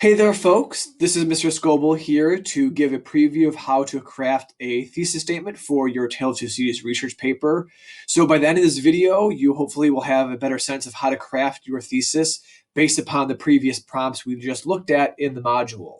Hey there, folks. This is Mr. Scoble here to give a preview of how to craft a thesis statement for your Tale to Series research paper. So by the end of this video, you hopefully will have a better sense of how to craft your thesis based upon the previous prompts we've just looked at in the module.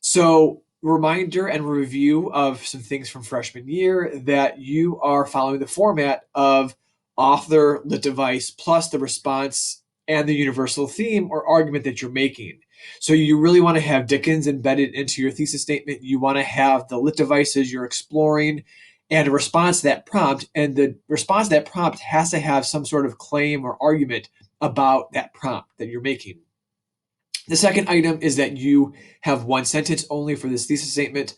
So reminder and review of some things from freshman year that you are following the format of author, lit device, plus the response and the universal theme or argument that you're making. So you really want to have Dickens embedded into your thesis statement. You want to have the lit devices you're exploring and a response to that prompt. And the response to that prompt has to have some sort of claim or argument about that prompt that you're making. The second item is that you have one sentence only for this thesis statement.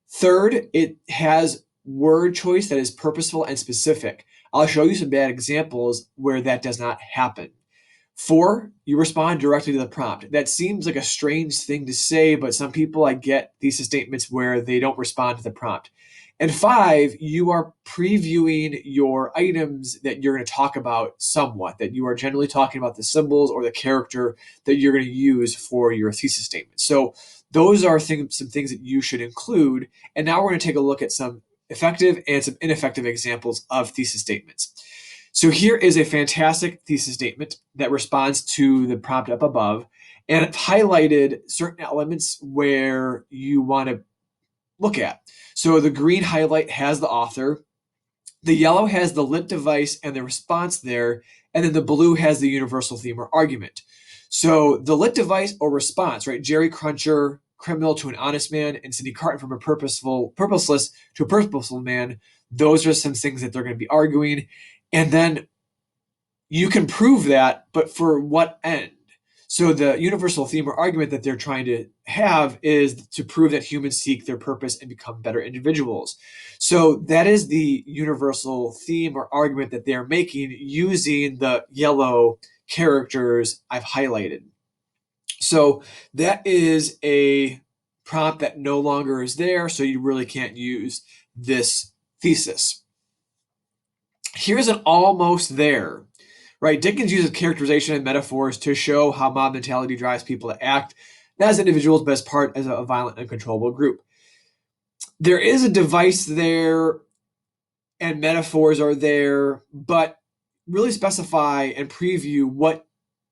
Third, it has word choice that is purposeful and specific. I'll show you some bad examples where that does not happen. 4, you respond directly to the prompt. That seems like a strange thing to say, but some people I get thesis statements where they don't respond to the prompt. And 5, you are previewing your items that you're going to talk about somewhat, that you are generally talking about the symbols or the character that you're going to use for your thesis statement. So those are some things that you should include. And now we're going to take a look at some effective and some ineffective examples of thesis statements. So here is a fantastic thesis statement that responds to the prompt up above, and I've highlighted certain elements where you want to look at. So the green highlight has the author, the yellow has the lit device and the response there, and then the blue has the universal theme or argument. So the lit device or response, right? Jerry Cruncher, criminal to an honest man, and Cindy Carton from a purposeless to a purposeful man. Those are some things that they're going to be arguing. And then you can prove that, but for what end? So the universal theme or argument that they're trying to have is to prove that humans seek their purpose and become better individuals. So that is the universal theme or argument that they're making using the yellow characters I've highlighted. So that is a prompt that no longer is there, so you really can't use this thesis. Here's an almost there, right? Dickens uses characterization and metaphors to show how mob mentality drives people to act not as individuals, but as part of a violent, uncontrollable group. There is a device there and metaphors are there, but really specify and preview what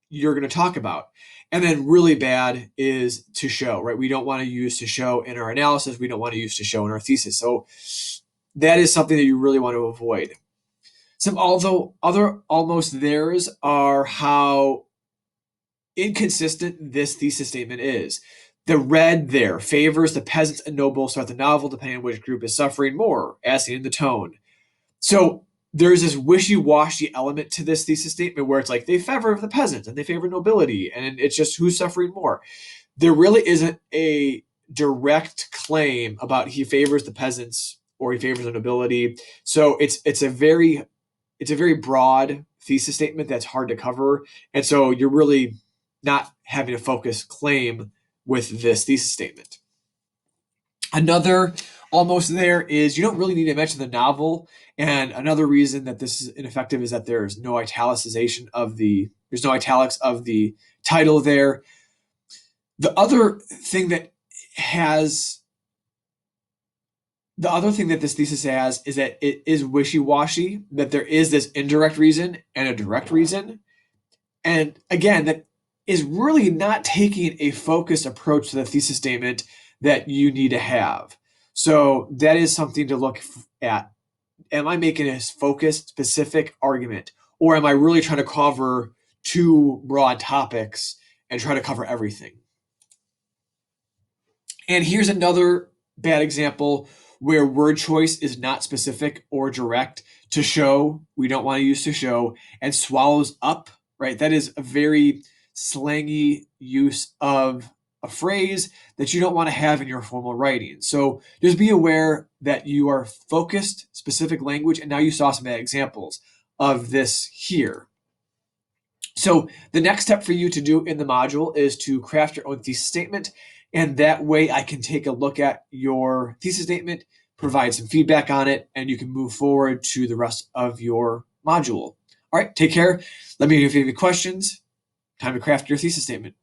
you're going to talk about. And then really bad is to show, right? We don't want to use to show in our analysis. We don't want to use to show in our thesis. So that is something that you really want to avoid. Some other almost theirs are how inconsistent this thesis statement is. The red there favors the peasants and nobles throughout the novel, depending on which group is suffering more, as seen in the tone. So there's this wishy-washy element to this thesis statement where it's like they favor the peasants and they favor nobility, and it's just who's suffering more. There really isn't a direct claim about he favors the peasants or he favors the nobility. So it's a very broad thesis statement that's hard to cover. And so you're really not having a focused claim with this thesis statement. Another almost there is you don't really need to mention the novel. And another reason that this is ineffective is that there's no italicization of there's no italics of the title there. The other thing that this thesis has is that it is wishy-washy, that there is this indirect reason and a direct reason. And again, that is really not taking a focused approach to the thesis statement that you need to have. So that is something to look at. Am I making a focused, specific argument? Or am I really trying to cover two broad topics and try to cover everything? And here's another bad example where word choice is not specific or direct. To show, we don't want to use to show, and swallows up, right? That is a very slangy use of a phrase that you don't want to have in your formal writing. So just be aware that you are focused, specific language, and now you saw some bad examples of this here. So the next step for you to do in the module is to craft your own thesis statement. And that way I can take a look at your thesis statement, provide some feedback on it, and you can move forward to the rest of your module. All right, take care. Let me know if you have any questions. Time to craft your thesis statement.